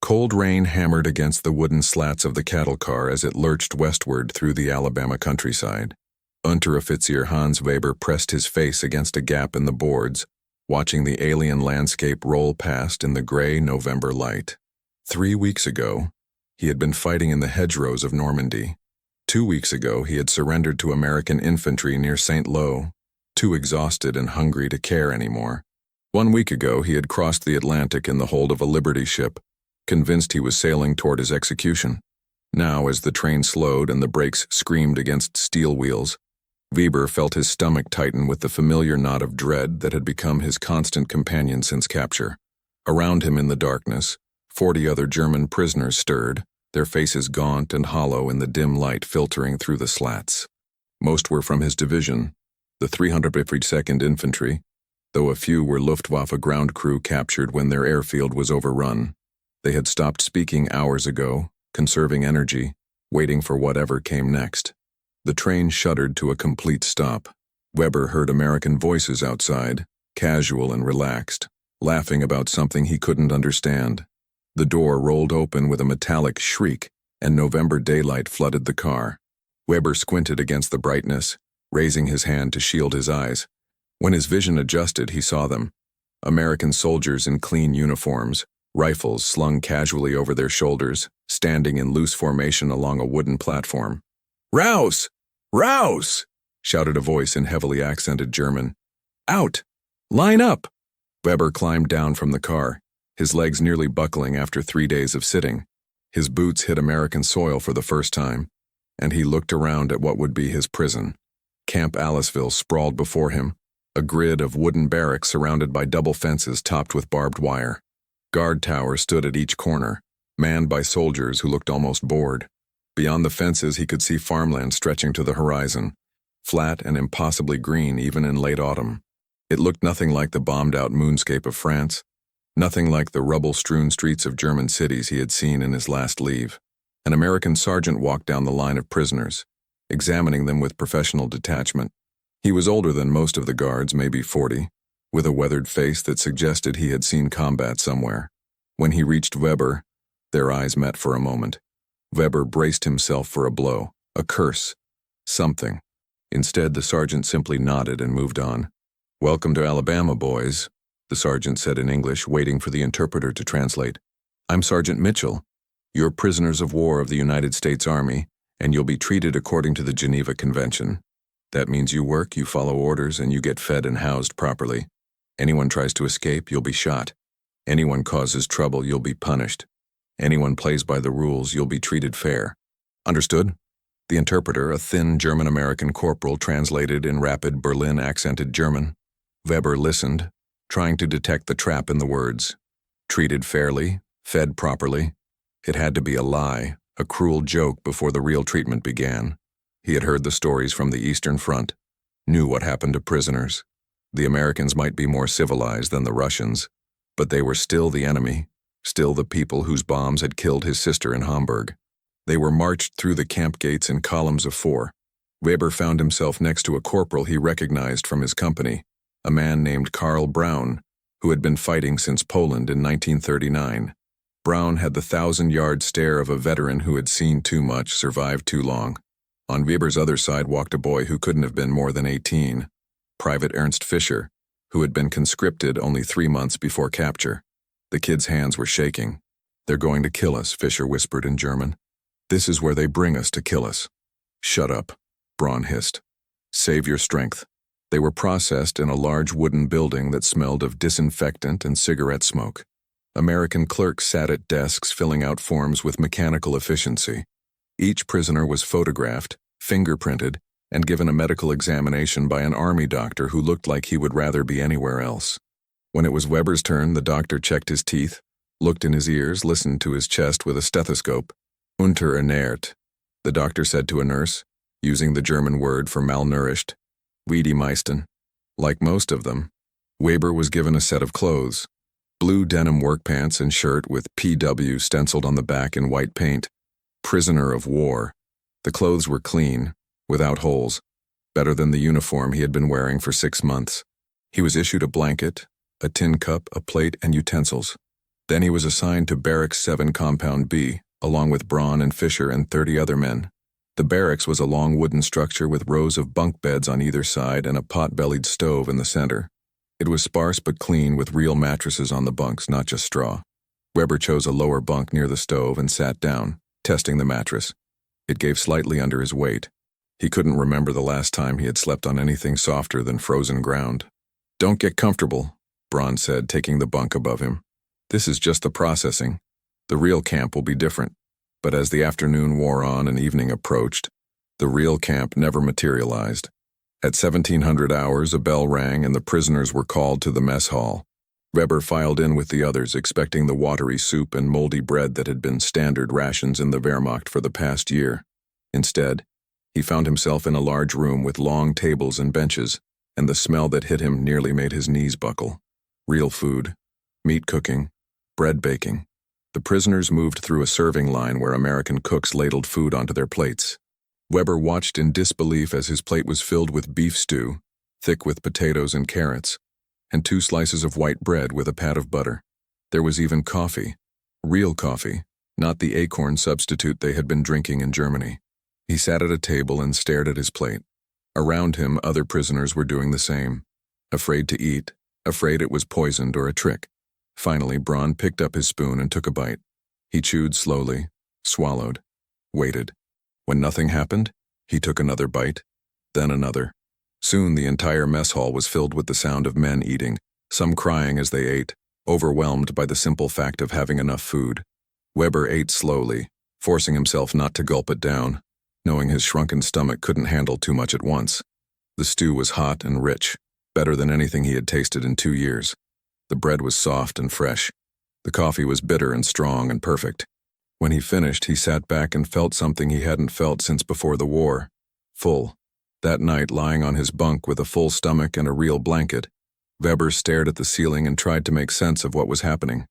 Cold rain hammered against the wooden slats of the cattle car as it lurched westward through the Alabama countryside. Unteroffizier Hans Weber pressed his face against a gap in the boards, watching the alien landscape roll past in the gray November light. 3 weeks ago, he had been fighting in the hedgerows of Normandy. 2 weeks ago, he had surrendered to American infantry near St. Lo, too exhausted and hungry to care anymore. 1 week ago, he had crossed the Atlantic in the hold of a Liberty ship, convinced he was sailing toward his execution. Now, as the train slowed and the brakes screamed against steel wheels, Weber felt his stomach tighten with the familiar knot of dread that had become his constant companion since capture. Around him in the darkness, 40 other German prisoners stirred, their faces gaunt and hollow in the dim light filtering through the slats. Most were from his division, the 352nd Infantry, though a few were Luftwaffe ground crew captured when their airfield was overrun. They had stopped speaking hours ago, conserving energy, waiting for whatever came next. The train shuddered to a complete stop. Weber heard American voices outside, casual and relaxed, laughing about something he couldn't understand. The door rolled open with a metallic shriek, and November daylight flooded the car. Weber squinted against the brightness, raising his hand to shield his eyes. When his vision adjusted, he saw them. American soldiers in clean uniforms, rifles slung casually over their shoulders, standing in loose formation along a wooden platform. "Raus! Raus!" shouted a voice in heavily accented German. "Out! Line up!" Weber climbed down from the car, his legs nearly buckling after 3 days of sitting. His boots hit American soil for the first time, and he looked around at what would be his prison. Camp Aliceville sprawled before him, a grid of wooden barracks surrounded by double fences topped with barbed wire. Guard towers stood at each corner, manned by soldiers who looked almost bored. Beyond the fences, he could see farmland stretching to the horizon, flat and impossibly green even in late autumn. It looked nothing like the bombed-out moonscape of France, nothing like the rubble-strewn streets of German cities he had seen in his last leave. An American sergeant walked down the line of prisoners, examining them with professional detachment. He was older than most of the guards, maybe 40, with a weathered face that suggested he had seen combat somewhere. When he reached Weber, their eyes met for a moment. Weber braced himself for a blow, a curse, something. Instead, the sergeant simply nodded and moved on. "Welcome to Alabama, boys," the sergeant said in English, waiting for the interpreter to translate. "I'm Sergeant Mitchell. You're prisoners of war of the United States Army, and you'll be treated according to the Geneva Convention. That means you work, you follow orders, and you get fed and housed properly. Anyone tries to escape, you'll be shot. Anyone causes trouble, you'll be punished. Anyone plays by the rules, you'll be treated fair. Understood?" The interpreter, a thin German-American corporal, translated in rapid Berlin-accented German. Weber listened, trying to detect the trap in the words. Treated fairly, fed properly. It had to be a lie, a cruel joke before the real treatment began. He had heard the stories from the Eastern Front, knew what happened to prisoners. The Americans might be more civilized than the Russians, but they were still the enemy, still the people whose bombs had killed his sister in Hamburg. They were marched through the camp gates in columns of 4. Weber found himself next to a corporal he recognized from his company, a man named Karl Braun, who had been fighting since Poland in 1939. Braun had the 1,000-yard stare of a veteran who had seen too much, survived too long. On Weber's other side walked a boy who couldn't have been more than 18, Private Ernst Fischer, who had been conscripted only 3 months before capture. The kid's hands were shaking. "They're going to kill us," Fischer whispered in German. "This is where they bring us to kill us." "Shut up," Braun hissed. "Save your strength." They were processed in a large wooden building that smelled of disinfectant and cigarette smoke. American clerks sat at desks filling out forms with mechanical efficiency. Each prisoner was photographed, fingerprinted, and given a medical examination by an army doctor who looked like he would rather be anywhere else. When it was Weber's turn, the doctor checked his teeth, looked in his ears, listened to his chest with a stethoscope. "Unterernährt," the doctor said to a nurse, using the German word for malnourished. "Wie die meisten." Like most of them, Weber was given a set of clothes. Blue denim work pants and shirt with PW stenciled on the back in white paint. Prisoner of war. The clothes were clean, without holes, better than the uniform he had been wearing for 6 months. He was issued a blanket, a tin cup, a plate, and utensils. Then he was assigned to Barracks 7 Compound B, along with Braun and Fisher and 30 other men. The barracks was a long wooden structure with rows of bunk beds on either side and a pot-bellied stove in the center. It was sparse but clean with real mattresses on the bunks, not just straw. Weber chose a lower bunk near the stove and sat down, testing the mattress. It gave slightly under his weight. He couldn't remember the last time he had slept on anything softer than frozen ground. "Don't get comfortable," Braun said, taking the bunk above him. "This is just the processing. The real camp will be different." But as the afternoon wore on and evening approached, the real camp never materialized. At 1700 hours, a bell rang and the prisoners were called to the mess hall. Weber filed in with the others, expecting the watery soup and moldy bread that had been standard rations in the Wehrmacht for the past year. Instead, he found himself in a large room with long tables and benches, and the smell that hit him nearly made his knees buckle. Real food, meat cooking, bread baking. The prisoners moved through a serving line where American cooks ladled food onto their plates. Weber watched in disbelief as his plate was filled with beef stew, thick with potatoes and carrots, and 2 slices of white bread with a pat of butter. There was even coffee, real coffee, not the acorn substitute they had been drinking in Germany. He sat at a table and stared at his plate. Around him, other prisoners were doing the same, afraid to eat, afraid it was poisoned or a trick. Finally, Braun picked up his spoon and took a bite. He chewed slowly, swallowed, waited. When nothing happened, he took another bite, then another. Soon the entire mess hall was filled with the sound of men eating, some crying as they ate, overwhelmed by the simple fact of having enough food. Weber ate slowly, forcing himself not to gulp it down, knowing his shrunken stomach couldn't handle too much at once. The stew was hot and rich, better than anything he had tasted in 2 years. The bread was soft and fresh. The coffee was bitter and strong and perfect. When he finished, he sat back and felt something he hadn't felt since before the war. Full. That night, lying on his bunk with a full stomach and a real blanket, Weber stared at the ceiling and tried to make sense of what was happening.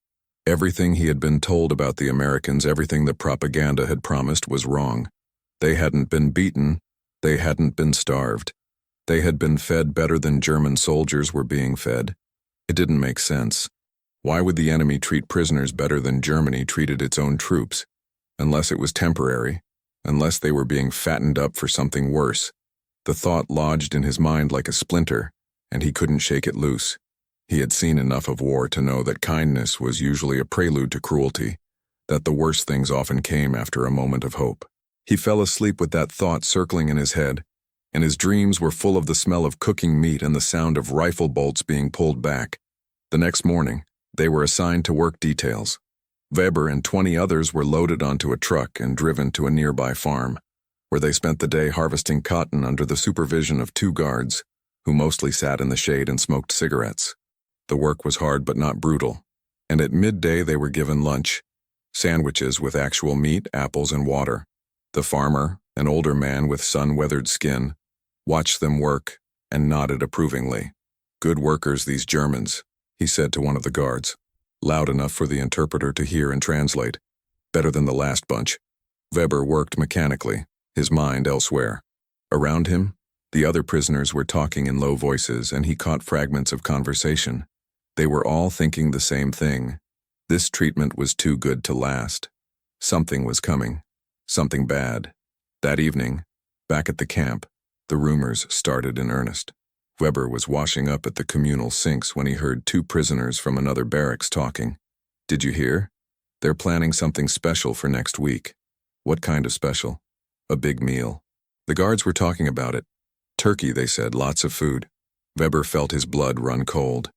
Everything he had been told about the Americans, everything the propaganda had promised, was wrong. They hadn't been beaten. They hadn't been starved. They had been fed better than German soldiers were being fed. It didn't make sense. Why would the enemy treat prisoners better than Germany treated its own troops? Unless it was temporary, unless they were being fattened up for something worse. The thought lodged in his mind like a splinter, and he couldn't shake it loose. He had seen enough of war to know that kindness was usually a prelude to cruelty, that the worst things often came after a moment of hope. He fell asleep with that thought circling in his head, and his dreams were full of the smell of cooking meat and the sound of rifle bolts being pulled back. The next morning, they were assigned to work details. Weber and 20 others were loaded onto a truck and driven to a nearby farm, where they spent the day harvesting cotton under the supervision of 2 guards, who mostly sat in the shade and smoked cigarettes. The work was hard but not brutal, and at midday they were given lunch, sandwiches with actual meat, apples, and water. The farmer, an older man with sun-weathered skin, watched them work and nodded approvingly. "Good workers, these Germans," he said to one of the guards, loud enough for the interpreter to hear and translate. "Better than the last bunch." Weber worked mechanically, his mind elsewhere. Around him, the other prisoners were talking in low voices, and he caught fragments of conversation. They were all thinking the same thing. This treatment was too good to last. Something was coming. Something bad. That evening, back at the camp, the rumors started in earnest. Weber was washing up at the communal sinks when he heard 2 prisoners from another barracks talking. "Did you hear? They're planning something special for next week." "What kind of special?" "A big meal." The guards were talking about it. "Turkey," they said, "lots of food." Weber felt his blood run cold.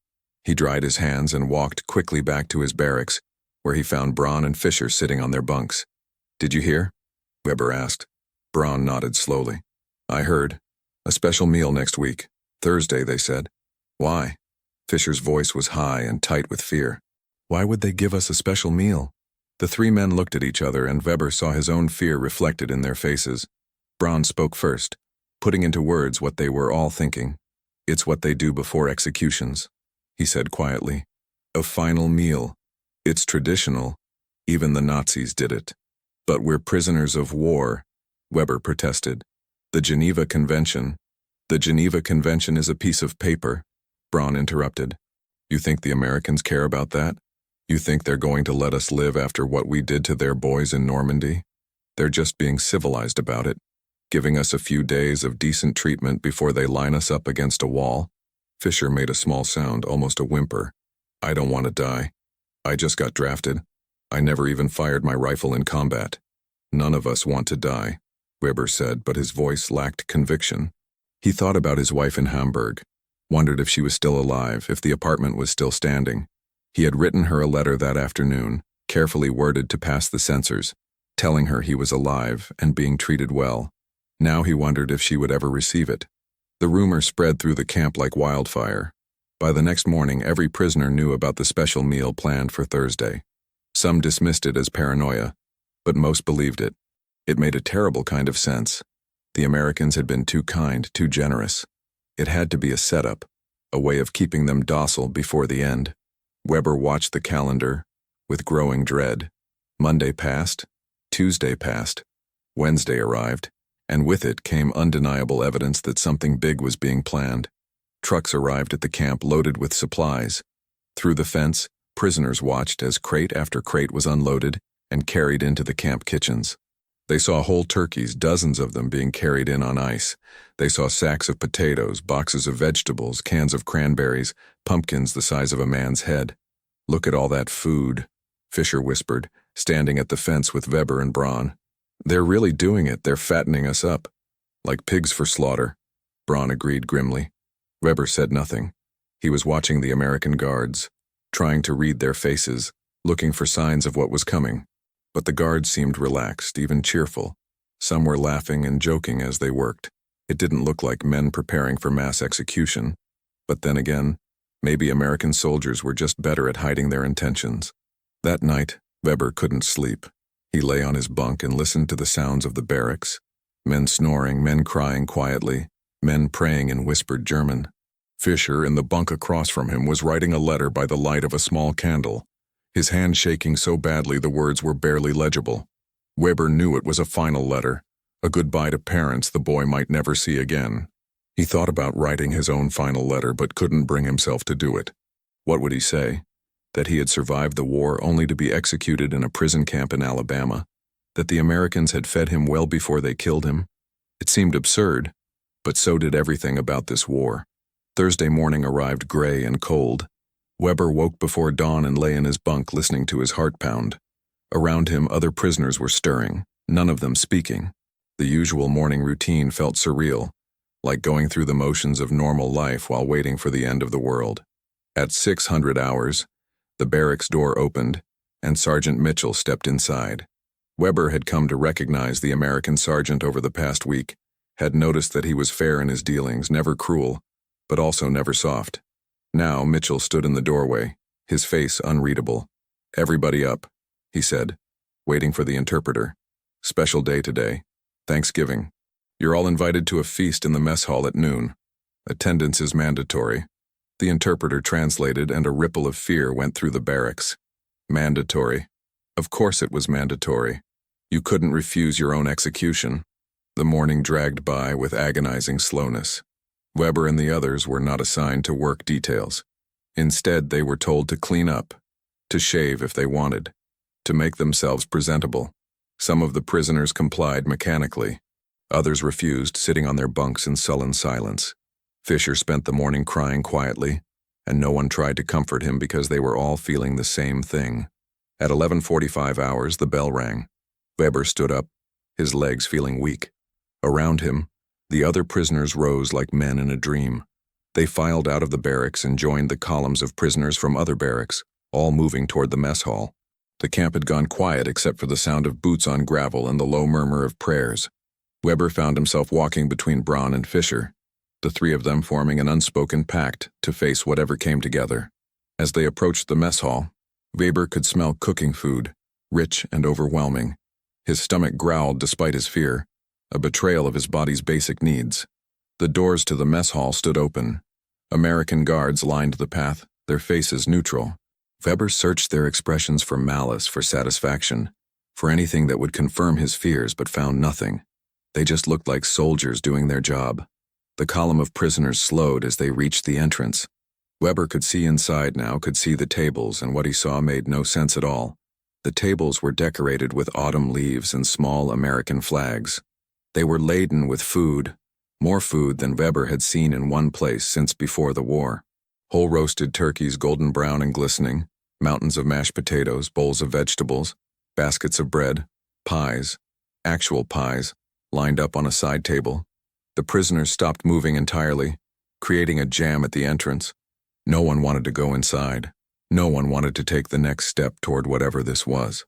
He dried his hands and walked quickly back to his barracks, where he found Braun and Fisher sitting on their bunks. "Did you hear?" Weber asked. Braun nodded slowly. "I heard. A special meal next week. Thursday," they said. "Why?" Fisher's voice was high and tight with fear. "Why would they give us a special meal?" The 3 men looked at each other, and Weber saw his own fear reflected in their faces. Braun spoke first, putting into words what they were all thinking. "It's what they do before executions," he said quietly. "A final meal. It's traditional. Even the Nazis did it." "But we're prisoners of war," Weber protested. "The Geneva Convention." "The Geneva Convention is a piece of paper," Braun interrupted. "You think the Americans care about that?" You think they're going to let us live after what we did to their boys in Normandy? They're just being civilized about it, giving us a few days of decent treatment before they line us up against a wall. Fisher made a small sound, almost a whimper. I don't want to die. I just got drafted. I never even fired my rifle in combat. None of us want to die, Weber said, but his voice lacked conviction. He thought about his wife in Hamburg, wondered if she was still alive, if the apartment was still standing. He had written her a letter that afternoon, carefully worded to pass the censors, telling her he was alive and being treated well. Now he wondered if she would ever receive it. The rumor spread through the camp like wildfire. By the next morning, every prisoner knew about the special meal planned for Thursday. Some dismissed it as paranoia, but most believed it. It made a terrible kind of sense. The Americans had been too kind, too generous. It had to be a setup, a way of keeping them docile before the end. Weber watched the calendar with growing dread. Monday passed, Tuesday passed, Wednesday arrived, and with it came undeniable evidence that something big was being planned. Trucks arrived at the camp loaded with supplies. Through the fence, prisoners watched as crate after crate was unloaded and carried into the camp kitchens. They saw whole turkeys, dozens of them being carried in on ice. They saw sacks of potatoes, boxes of vegetables, cans of cranberries, pumpkins the size of a man's head. Look at all that food, Fisher whispered, standing at the fence with Weber and Braun. They're really doing it. They're fattening us up. Like pigs for slaughter, Braun agreed grimly. Weber said nothing. He was watching the American guards, trying to read their faces, looking for signs of what was coming. But the guards seemed relaxed, even cheerful. Some were laughing and joking as they worked. It didn't look like men preparing for mass execution. But then again, maybe American soldiers were just better at hiding their intentions. That night, Weber couldn't sleep. He lay on his bunk and listened to the sounds of the barracks. Men snoring, men crying quietly, men praying in whispered German. Fisher, in the bunk across from him, was writing a letter by the light of a small candle, his hand shaking so badly the words were barely legible. Weber knew it was a final letter, a goodbye to parents the boy might never see again. He thought about writing his own final letter but couldn't bring himself to do it. What would he say? That he had survived the war only to be executed in a prison camp in Alabama? That the Americans had fed him well before they killed him? It seemed absurd, but so did everything about this war. Thursday morning arrived gray and cold. Weber woke before dawn and lay in his bunk listening to his heart pound. Around him, other prisoners were stirring, none of them speaking. The usual morning routine felt surreal, like going through the motions of normal life while waiting for the end of the world. At 600 hours, the barracks door opened, and Sergeant Mitchell stepped inside. Weber had come to recognize the American sergeant over the past week, had noticed that he was fair in his dealings, never cruel, but also never soft. Now Mitchell stood in the doorway, his face unreadable. "Everybody up," he said, waiting for the interpreter. "Special day today. Thanksgiving. You're all invited to a feast in the mess hall at noon. Attendance is mandatory." The interpreter translated, and a ripple of fear went through the barracks. Mandatory. Of course it was mandatory. You couldn't refuse your own execution. The morning dragged by with agonizing slowness. Weber and the others were not assigned to work details. Instead, they were told to clean up, to shave if they wanted, to make themselves presentable. Some of the prisoners complied mechanically. Others refused, sitting on their bunks in sullen silence. Fisher spent the morning crying quietly, and no one tried to comfort him because they were all feeling the same thing. At 11:45 hours, the bell rang. Weber stood up, his legs feeling weak. Around him, the other prisoners rose like men in a dream. They filed out of the barracks and joined the columns of prisoners from other barracks, all moving toward the mess hall. The camp had gone quiet except for the sound of boots on gravel and the low murmur of prayers. Weber found himself walking between Braun and Fisher, the three of them forming an unspoken pact to face whatever came together. As they approached the mess hall, Weber could smell cooking food, rich and overwhelming. His stomach growled despite his fear, a betrayal of his body's basic needs. The doors to the mess hall stood open. American guards lined the path, their faces neutral. Weber searched their expressions for malice, for satisfaction, for anything that would confirm his fears, but found nothing. They just looked like soldiers doing their job. The column of prisoners slowed as they reached the entrance. Weber could see inside now, could see the tables, and what he saw made no sense at all. The tables were decorated with autumn leaves and small American flags. They were laden with food, more food than Weber had seen in one place since before the war. Whole roasted turkeys, golden brown and glistening, mountains of mashed potatoes, bowls of vegetables, baskets of bread, pies, actual pies, lined up on a side table. The prisoners stopped moving entirely, creating a jam at the entrance. No one wanted to go inside. No one wanted to take the next step toward whatever this was.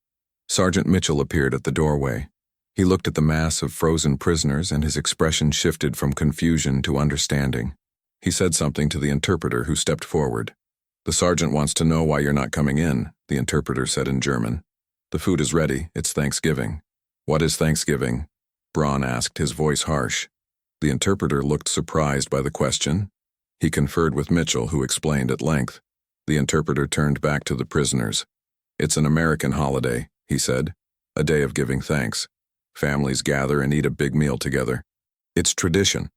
Sergeant Mitchell appeared at the doorway. He looked at the mass of frozen prisoners, and his expression shifted from confusion to understanding. He said something to the interpreter, who stepped forward. "The sergeant wants to know why you're not coming in," the interpreter said in German. "The food is ready. It's Thanksgiving." "What is Thanksgiving?" Braun asked, his voice harsh. The interpreter looked surprised by the question. He conferred with Mitchell, who explained at length. The interpreter turned back to the prisoners. "It's an American holiday," he said, "a day of giving thanks. Families gather and eat a big meal together. It's tradition.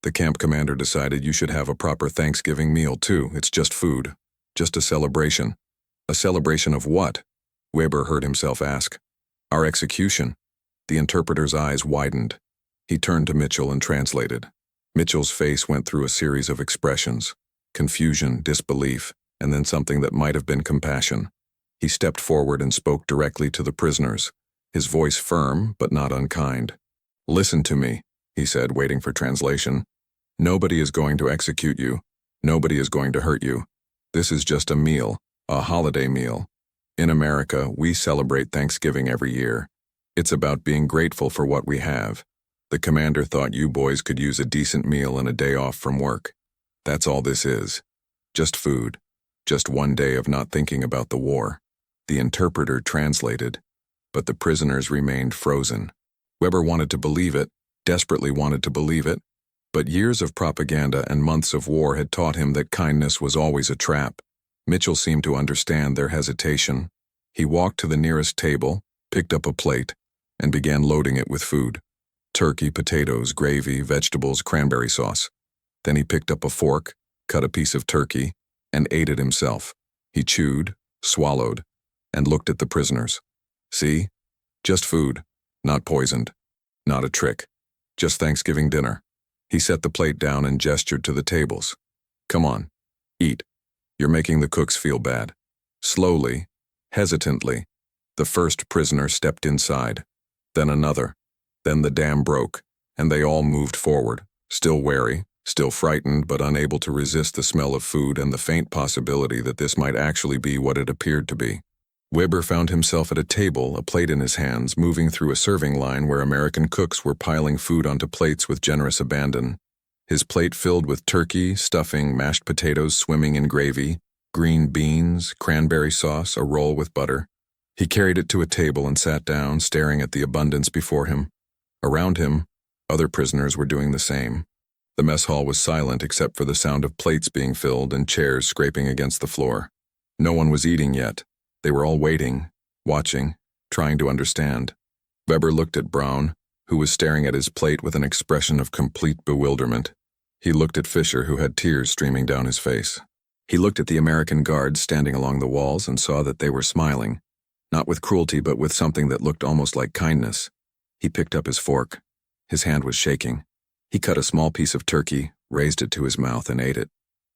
The camp commander decided you should have a proper Thanksgiving meal too. It's just food. Just a celebration." "A celebration of what?" Weber heard himself ask. "Our execution." The interpreter's eyes widened. He turned to Mitchell and translated. Mitchell's face went through a series of expressions: confusion, disbelief, and then something that might have been compassion. He stepped forward and spoke directly to the prisoners, his voice firm but not unkind. "Listen to me," he said, waiting for translation. "Nobody is going to execute you. Nobody is going to hurt you. This is just a meal, a holiday meal. In America, we celebrate Thanksgiving every year. It's about being grateful for what we have. The commander thought you boys could use a decent meal and a day off from work. That's all this is. Just food. Just one day of not thinking about the war." The interpreter translated, but the prisoners remained frozen. Weber wanted to believe it, desperately wanted to believe it, but years of propaganda and months of war had taught him that kindness was always a trap. Mitchell seemed to understand their hesitation. He walked to the nearest table, picked up a plate, and began loading it with food. Turkey, potatoes, gravy, vegetables, cranberry sauce. Then he picked up a fork, cut a piece of turkey, and ate it himself. He chewed, swallowed, and looked at the prisoners. "See? Just food, not poisoned, not a trick. Just Thanksgiving dinner." He set the plate down and gestured to the tables. "Come on, eat. You're making the cooks feel bad." Slowly, hesitantly, the first prisoner stepped inside, then another. Then the dam broke, and they all moved forward, still wary, still frightened but unable to resist the smell of food and the faint possibility that this might actually be what it appeared to be. Weber found himself at a table, a plate in his hands, moving through a serving line where American cooks were piling food onto plates with generous abandon. His plate filled with turkey, stuffing, mashed potatoes swimming in gravy, green beans, cranberry sauce, a roll with butter. He carried it to a table and sat down, staring at the abundance before him. Around him, other prisoners were doing the same. The mess hall was silent except for the sound of plates being filled and chairs scraping against the floor. No one was eating yet. They were all waiting, watching, trying to understand. Weber looked at Braun, who was staring at his plate with an expression of complete bewilderment. He looked at Fischer, who had tears streaming down his face. He looked at the American guards standing along the walls and saw that they were smiling, not with cruelty but with something that looked almost like kindness. He picked up his fork. His hand was shaking. He cut a small piece of turkey, raised it to his mouth, and ate it.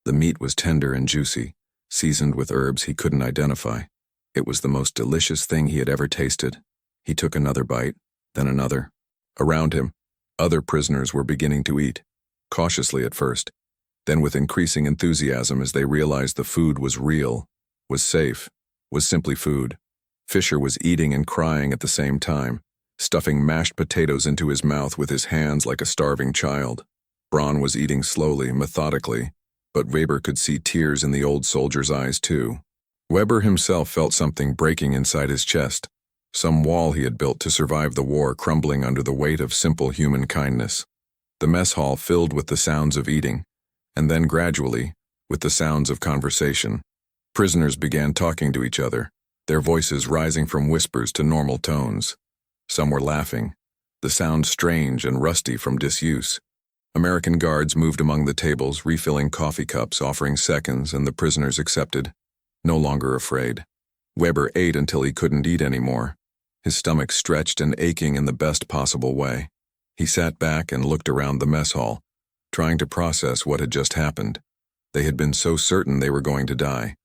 The meat was tender and juicy, seasoned with herbs he couldn't identify. It was the most delicious thing he had ever tasted. He took another bite, then another. Around him, other prisoners were beginning to eat, cautiously at first, then with increasing enthusiasm as they realized the food was real, was safe, was simply food. Fischer was eating and crying at the same time, stuffing mashed potatoes into his mouth with his hands like a starving child. Braun was eating slowly, methodically, but Weber could see tears in the old soldier's eyes too. Weber himself felt something breaking inside his chest, some wall he had built to survive the war crumbling under the weight of simple human kindness. The mess hall filled with the sounds of eating, and then gradually, with the sounds of conversation. Prisoners began talking to each other, their voices rising from whispers to normal tones. Some were laughing, the sound strange and rusty from disuse. American guards moved among the tables, refilling coffee cups, offering seconds, and the prisoners accepted, no longer afraid. Weber ate until he couldn't eat anymore, his stomach stretched and aching in the best possible way. He sat back and looked around the mess hall, trying to process what had just happened. They had been so certain they were going to die.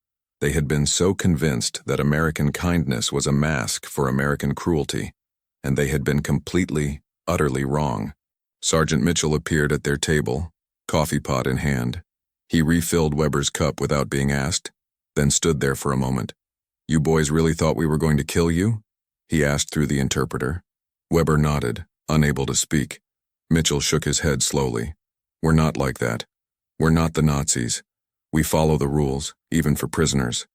They had been so convinced that American kindness was a mask for American cruelty, and they had been completely, utterly wrong. Sergeant Mitchell appeared at their table, coffee pot in hand. He refilled Weber's cup without being asked, then stood there for a moment. "You boys really thought we were going to kill you?" he asked through the interpreter. Weber nodded, unable to speak. Mitchell shook his head slowly. "We're not like that. We're not the Nazis. We follow the rules, even for prisoners.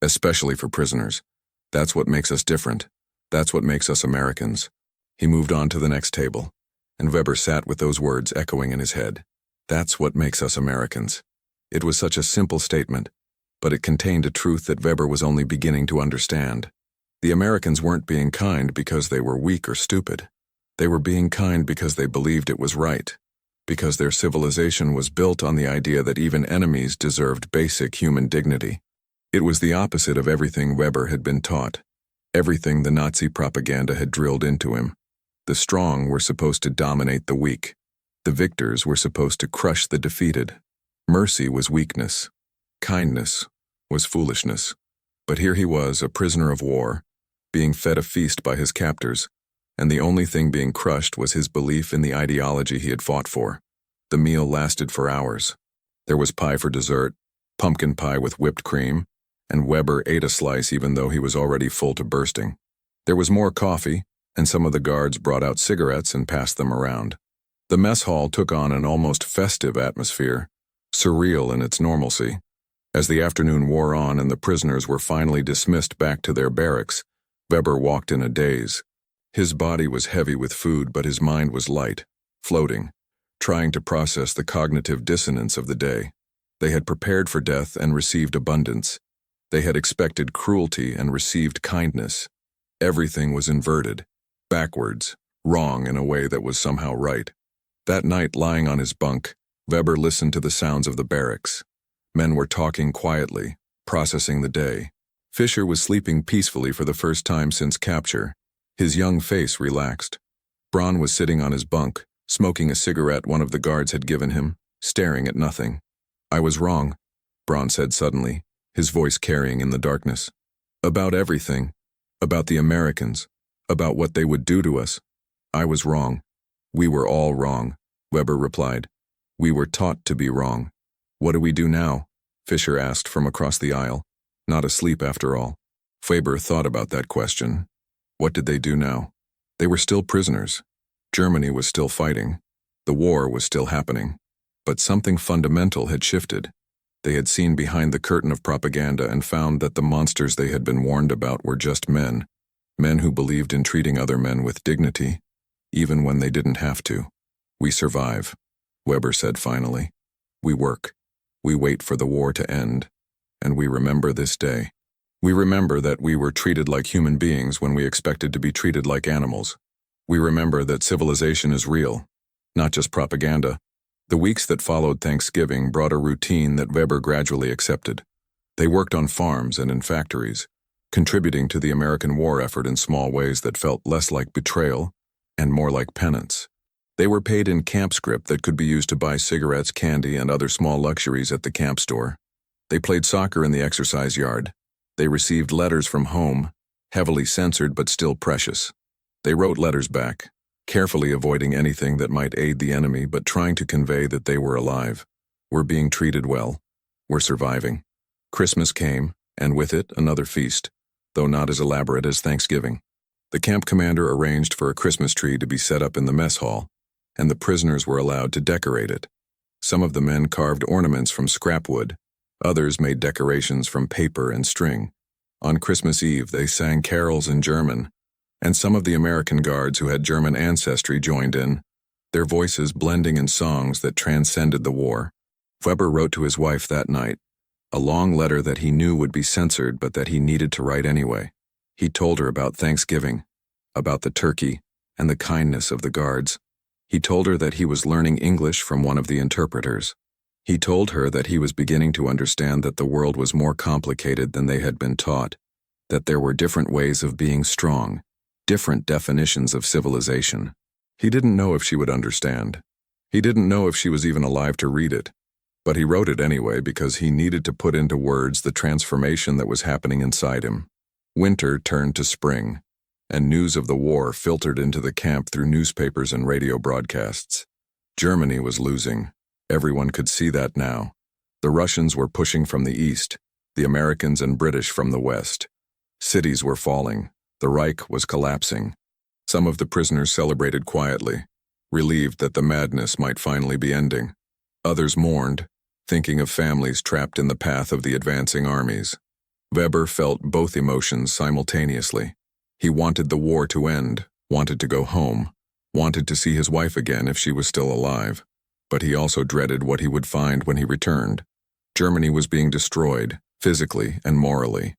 Especially for prisoners. That's what makes us different. That's what makes us Americans." He moved on to the next table, and Weber sat with those words echoing in his head. That's what makes us Americans. It was such a simple statement, but it contained a truth that Weber was only beginning to understand. The Americans weren't being kind because they were weak or stupid. They were being kind because they believed it was right, because their civilization was built on the idea that even enemies deserved basic human dignity. It was the opposite of everything Weber had been taught, everything the Nazi propaganda had drilled into him. The strong were supposed to dominate the weak. The victors were supposed to crush the defeated. Mercy was weakness. Kindness was foolishness. But here he was, a prisoner of war, being fed a feast by his captors, and the only thing being crushed was his belief in the ideology he had fought for. The meal lasted for hours. There was pie for dessert, pumpkin pie with whipped cream, and Weber ate a slice even though he was already full to bursting. There was more coffee, and some of the guards brought out cigarettes and passed them around. The mess hall took on an almost festive atmosphere, surreal in its normalcy. As the afternoon wore on and the prisoners were finally dismissed back to their barracks, Weber walked in a daze. His body was heavy with food, but his mind was light, floating, trying to process the cognitive dissonance of the day. They had prepared for death and received abundance. They had expected cruelty and received kindness. Everything was inverted, backwards, wrong in a way that was somehow right. That night, lying on his bunk, Weber listened to the sounds of the barracks. Men were talking quietly, processing the day. Fischer was sleeping peacefully for the first time since capture. His young face relaxed. Braun was sitting on his bunk, smoking a cigarette one of the guards had given him, staring at nothing. "I was wrong," Braun said suddenly, his voice carrying in the darkness. "About everything. About the Americans. About what they would do to us. I was wrong. We were all wrong," Weber replied. "We were taught to be wrong." "What do we do now?" Fischer asked from across the aisle. Not asleep after all. Weber thought about that question. What did they do now? They were still prisoners. Germany was still fighting. The war was still happening. But something fundamental had shifted. They had seen behind the curtain of propaganda and found that the monsters they had been warned about were just men. Men who believed in treating other men with dignity, even when they didn't have to. "We survive," Weber said finally. "We work. We wait for the war to end. And we remember this day. We remember that we were treated like human beings when we expected to be treated like animals. We remember that civilization is real, not just propaganda." The weeks that followed Thanksgiving brought a routine that Weber gradually accepted. They worked on farms and in factories, contributing to the American war effort in small ways that felt less like betrayal and more like penance. They were paid in camp script that could be used to buy cigarettes, candy, and other small luxuries at the camp store. They played soccer in the exercise yard. They received letters from home, heavily censored but still precious. They wrote letters back, carefully avoiding anything that might aid the enemy but trying to convey that they were alive. "We're being treated well. We're surviving." Christmas came, and with it another feast, though not as elaborate as Thanksgiving. The camp commander arranged for a Christmas tree to be set up in the mess hall, and the prisoners were allowed to decorate it. Some of the men carved ornaments from scrap wood. Others made decorations from paper and string. On Christmas Eve, they sang carols in German, and some of the American guards who had German ancestry joined in, their voices blending in songs that transcended the war. Weber wrote to his wife that night, a long letter that he knew would be censored but that he needed to write anyway. He told her about Thanksgiving, about the turkey, and the kindness of the guards. He told her that he was learning English from one of the interpreters. He told her that he was beginning to understand that the world was more complicated than they had been taught, that there were different ways of being strong, different definitions of civilization. He didn't know if she would understand. He didn't know if she was even alive to read it. But he wrote it anyway because he needed to put into words the transformation that was happening inside him. Winter turned to spring, and news of the war filtered into the camp through newspapers and radio broadcasts. Germany was losing. Everyone could see that now. The Russians were pushing from the east, the Americans and British from the west. Cities were falling. The Reich was collapsing. Some of the prisoners celebrated quietly, relieved that the madness might finally be ending. Others mourned, thinking of families trapped in the path of the advancing armies. Weber felt both emotions simultaneously. He wanted the war to end, wanted to go home, wanted to see his wife again if she was still alive. But he also dreaded what he would find when he returned. Germany was being destroyed, physically and morally.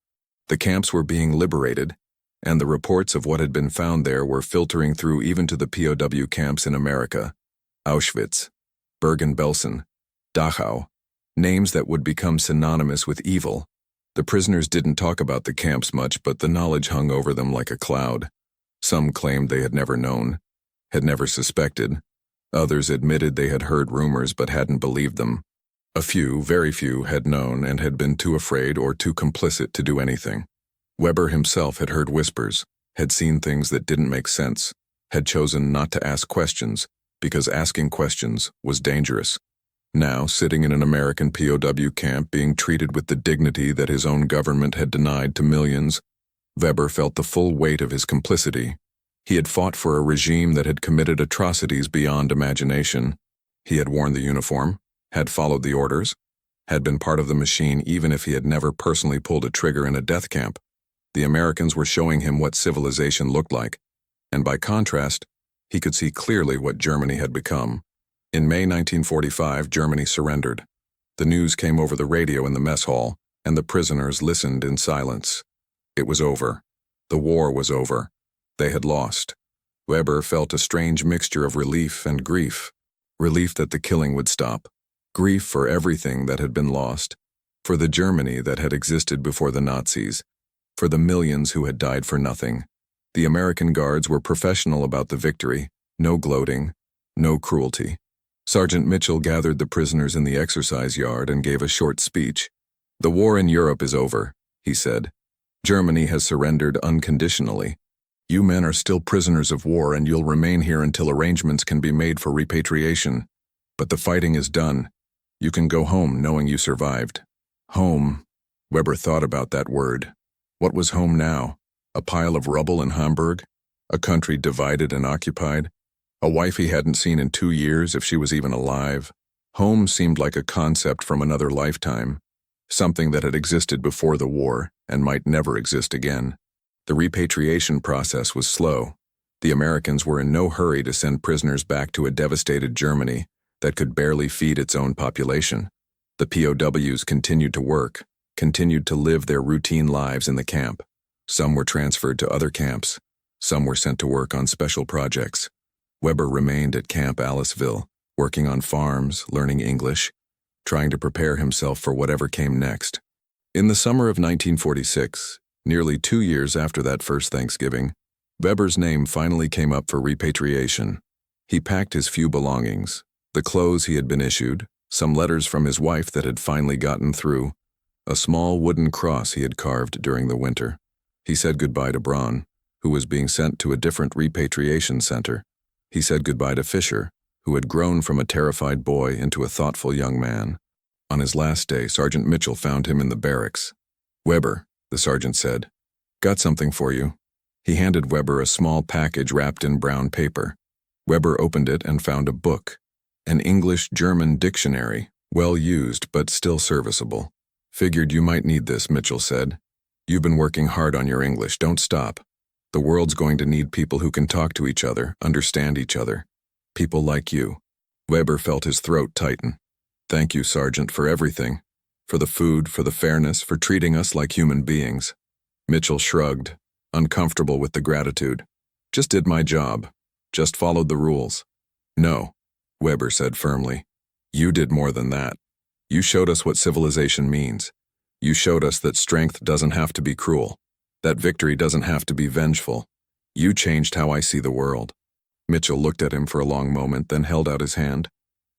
The camps were being liberated, and the reports of what had been found there were filtering through even to the POW camps in America. Auschwitz, Bergen-Belsen, Dachau, names that would become synonymous with evil. The prisoners didn't talk about the camps much, but the knowledge hung over them like a cloud. Some claimed they had never known, had never suspected. Others admitted they had heard rumors but hadn't believed them. A few, very few, had known and had been too afraid or too complicit to do anything. Weber himself had heard whispers, had seen things that didn't make sense, had chosen not to ask questions because asking questions was dangerous. Now, sitting in an American POW camp being treated with the dignity that his own government had denied to millions, Weber felt the full weight of his complicity. He had fought for a regime that had committed atrocities beyond imagination. He had worn the uniform, had followed the orders, had been part of the machine even if he had never personally pulled a trigger in a death camp. The Americans were showing him what civilization looked like, and by contrast, he could see clearly what Germany had become. In May 1945, Germany surrendered. The news came over the radio in the mess hall, and the prisoners listened in silence. It was over. The war was over. They had lost. Weber felt a strange mixture of relief and grief. Relief that the killing would stop. Grief for everything that had been lost. For the Germany that had existed before the Nazis. For the millions who had died for nothing. The American guards were professional about the victory. No gloating. No cruelty. Sergeant Mitchell gathered the prisoners in the exercise yard and gave a short speech. "The war in Europe is over," he said. "Germany has surrendered unconditionally. You men are still prisoners of war and you'll remain here until arrangements can be made for repatriation. But the fighting is done. You can go home knowing you survived." Home. Weber thought about that word. What was home now? A pile of rubble in Hamburg? A country divided and occupied? A wife he hadn't seen in 2 years, if she was even alive? Home seemed like a concept from another lifetime, something that had existed before the war and might never exist again. The repatriation process was slow. The Americans were in no hurry to send prisoners back to a devastated Germany that could barely feed its own population. The POWs continued to work, continued to live their routine lives in the camp. Some were transferred to other camps. Some were sent to work on special projects. Weber remained at Camp Aliceville, working on farms, learning English, trying to prepare himself for whatever came next. In the summer of 1946, nearly 2 years after that first Thanksgiving, Weber's name finally came up for repatriation. He packed his few belongings, the clothes he had been issued, some letters from his wife that had finally gotten through, a small wooden cross he had carved during the winter. He said goodbye to Braun, who was being sent to a different repatriation center. He said goodbye to Fisher, who had grown from a terrified boy into a thoughtful young man. On his last day, Sergeant Mitchell found him in the barracks. "Weber," the sergeant said, "got something for you." He handed Weber a small package wrapped in brown paper. Weber opened it and found a book, an English-German dictionary, well used but still serviceable. "Figured you might need this," Mitchell said. "You've been working hard on your English. Don't stop. The world's going to need people who can talk to each other, understand each other. People like you." Weber felt his throat tighten. "Thank you, Sergeant, for everything. For the food, for the fairness, for treating us like human beings." Mitchell shrugged, uncomfortable with the gratitude. "Just did my job. Just followed the rules." No, Weber said firmly. You did more than that. You showed us what civilization means. You showed us that strength doesn't have to be cruel, that victory doesn't have to be vengeful. You changed how I see the world. Mitchell looked at him for a long moment, then held out his hand.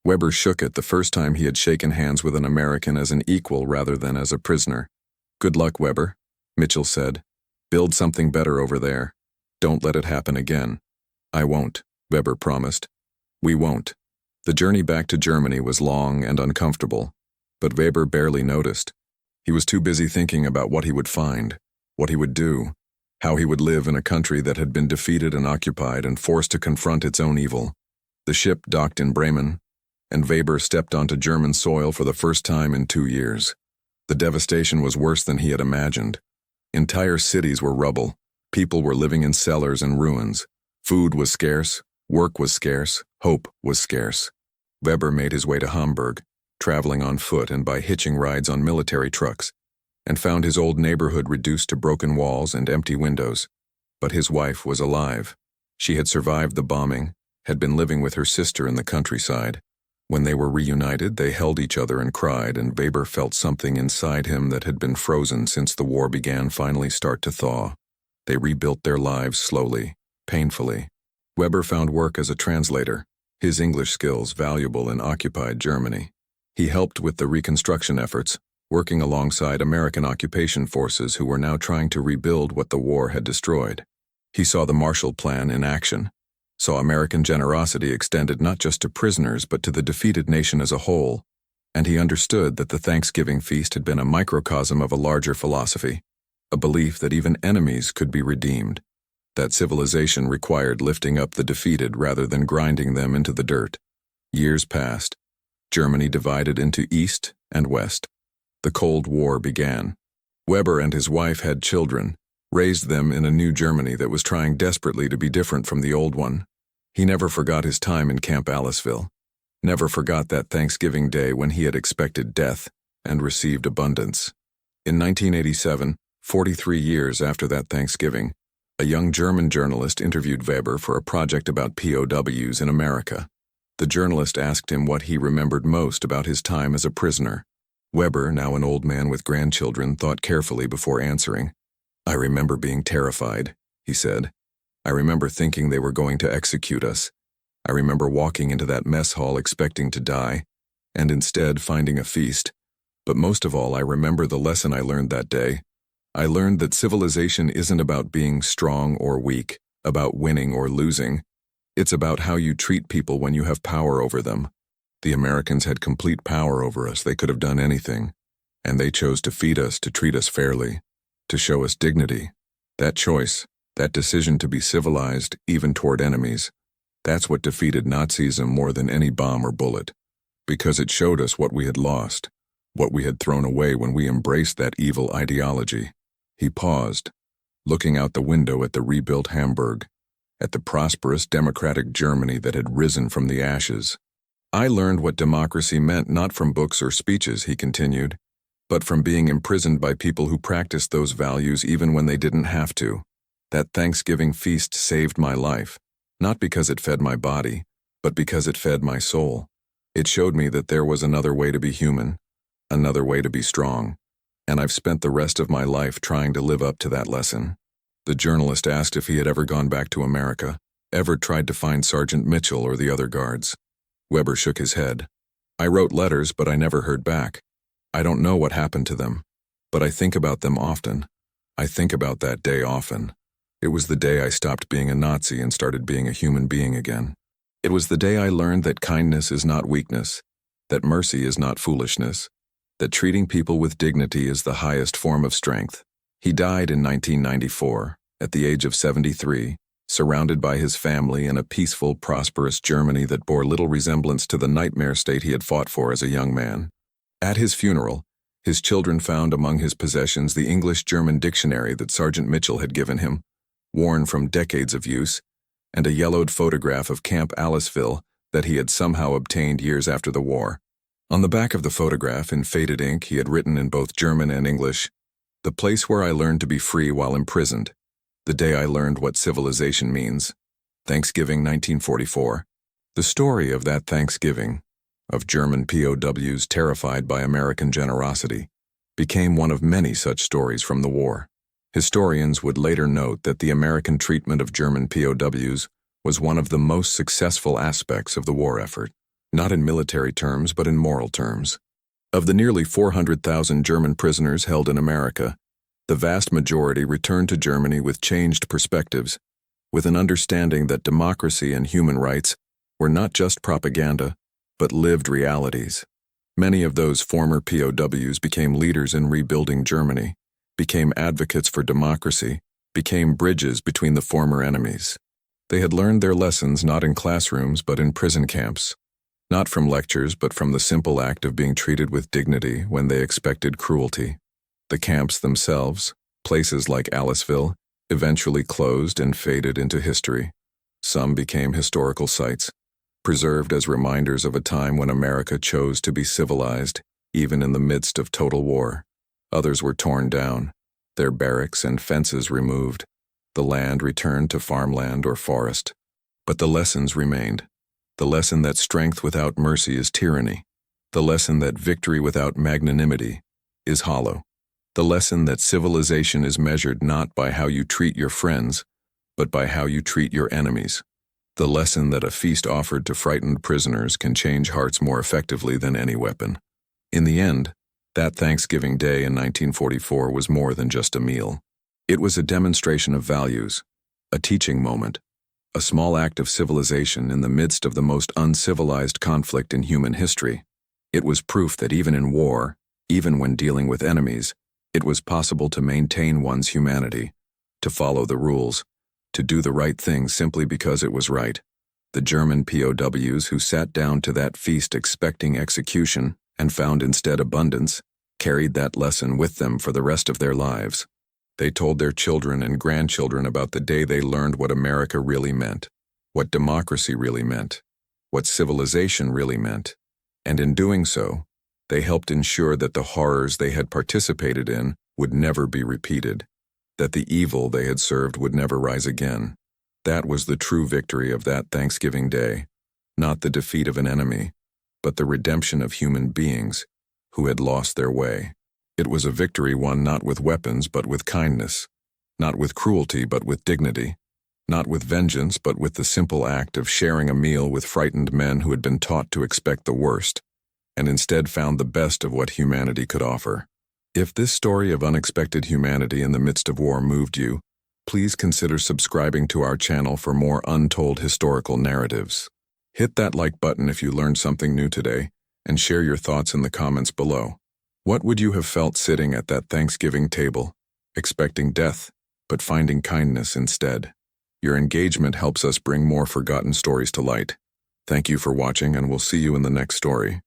Weber shook it, the first time he had shaken hands with an American as an equal rather than as a prisoner. Good luck, Weber, Mitchell said. Build something better over there. Don't let it happen again. I won't, Weber promised. We won't. The journey back to Germany was long and uncomfortable, but Weber barely noticed. He was too busy thinking about what he would find, what he would do, how he would live in a country that had been defeated and occupied and forced to confront its own evil. The ship docked in Bremen, and Weber stepped onto German soil for the first time in 2 years. The devastation was worse than he had imagined. Entire cities were rubble. People were living in cellars and ruins. Food was scarce, work was scarce, hope was scarce. Weber made his way to Hamburg, traveling on foot and by hitching rides on military trucks, and found his old neighborhood reduced to broken walls and empty windows. But his wife was alive. She had survived the bombing, had been living with her sister in the countryside. When they were reunited, they held each other and cried, and Weber felt something inside him that had been frozen since the war began finally start to thaw. They rebuilt their lives slowly, painfully. Weber found work as a translator, his English skills valuable in occupied Germany. He helped with the reconstruction efforts, working alongside American occupation forces who were now trying to rebuild what the war had destroyed. He saw the Marshall Plan in action, saw American generosity extended not just to prisoners but to the defeated nation as a whole, and he understood that the Thanksgiving feast had been a microcosm of a larger philosophy, a belief that even enemies could be redeemed, that civilization required lifting up the defeated rather than grinding them into the dirt. Years passed. Germany divided into East and West. The Cold War began. Weber and his wife had children, raised them in a new Germany that was trying desperately to be different from the old one. He never forgot his time in Camp Aliceville, never forgot that Thanksgiving Day when he had expected death and received abundance. In 1987, 43 years after that Thanksgiving, a young German journalist interviewed Weber for a project about POWs in America. The journalist asked him what he remembered most about his time as a prisoner. Weber, now an old man with grandchildren, thought carefully before answering. I remember being terrified, he said. I remember thinking they were going to execute us. I remember walking into that mess hall expecting to die, and instead finding a feast. But most of all, I remember the lesson I learned that day. I learned that civilization isn't about being strong or weak, about winning or losing. It's about how you treat people when you have power over them. The Americans had complete power over us. They could have done anything. And they chose to feed us, to treat us fairly, to show us dignity. That choice, that decision to be civilized, even toward enemies, that's what defeated Nazism more than any bomb or bullet. Because it showed us what we had lost, what we had thrown away when we embraced that evil ideology. He paused, looking out the window at the rebuilt Hamburg, at the prosperous democratic Germany that had risen from the ashes. I learned what democracy meant not from books or speeches, he continued, but from being imprisoned by people who practiced those values even when they didn't have to. That Thanksgiving feast saved my life, not because it fed my body, but because it fed my soul. It showed me that there was another way to be human, another way to be strong, and I've spent the rest of my life trying to live up to that lesson. The journalist asked if he had ever gone back to America, ever tried to find Sergeant Mitchell or the other guards. Weber shook his head. I wrote letters, but I never heard back. I don't know what happened to them, but I think about them often. I think about that day often. It was the day I stopped being a Nazi and started being a human being again. It was the day I learned that kindness is not weakness, that mercy is not foolishness, that treating people with dignity is the highest form of strength. He died in 1994, at the age of 73, surrounded by his family in a peaceful, prosperous Germany that bore little resemblance to the nightmare state he had fought for as a young man. At his funeral, his children found among his possessions the English-German dictionary that Sergeant Mitchell had given him, worn from decades of use, and a yellowed photograph of Camp Aliceville that he had somehow obtained years after the war. On the back of the photograph, in faded ink, he had written in both German and English, "The place where I learned to be free while imprisoned. The day I learned what civilization means. Thanksgiving 1944. The story of that Thanksgiving, of German POWs terrified by American generosity, became one of many such stories from the war. Historians would later note that the American treatment of German POWs was one of the most successful aspects of the war effort, not in military terms but in moral terms. Of the nearly 400,000 German prisoners held in America, the vast majority returned to Germany with changed perspectives, with an understanding that democracy and human rights were not just propaganda, but lived realities. Many of those former POWs became leaders in rebuilding Germany, became advocates for democracy, became bridges between the former enemies. They had learned their lessons not in classrooms but in prison camps, not from lectures but from the simple act of being treated with dignity when they expected cruelty. The camps themselves, places like Aliceville, eventually closed and faded into history. Some became historical sites, preserved as reminders of a time when America chose to be civilized, even in the midst of total war. Others were torn down, their barracks and fences removed, the land returned to farmland or forest. But the lessons remained. The lesson that strength without mercy is tyranny. The lesson that victory without magnanimity is hollow. The lesson that civilization is measured not by how you treat your friends, but by how you treat your enemies. The lesson that a feast offered to frightened prisoners can change hearts more effectively than any weapon. In the end, that Thanksgiving Day in 1944 was more than just a meal. It was a demonstration of values, a teaching moment, a small act of civilization in the midst of the most uncivilized conflict in human history. It was proof that even in war, even when dealing with enemies, it was possible to maintain one's humanity, to follow the rules, to do the right thing simply because it was right. The German POWs who sat down to that feast expecting execution and found instead abundance, carried that lesson with them for the rest of their lives. They told their children and grandchildren about the day they learned what America really meant, what democracy really meant, what civilization really meant, and in doing so, they helped ensure that the horrors they had participated in would never be repeated, that the evil they had served would never rise again. That was the true victory of that Thanksgiving Day, not the defeat of an enemy, but the redemption of human beings who had lost their way. It was a victory won not with weapons but with kindness, not with cruelty but with dignity, not with vengeance but with the simple act of sharing a meal with frightened men who had been taught to expect the worst, and instead found the best of what humanity could offer. If this story of unexpected humanity in the midst of war moved you, please consider subscribing to our channel for more untold historical narratives. Hit that like button if you learned something new today, and share your thoughts in the comments below. What would you have felt sitting at that Thanksgiving table, expecting death, but finding kindness instead? Your engagement helps us bring more forgotten stories to light. Thank you for watching, and we'll see you in the next story.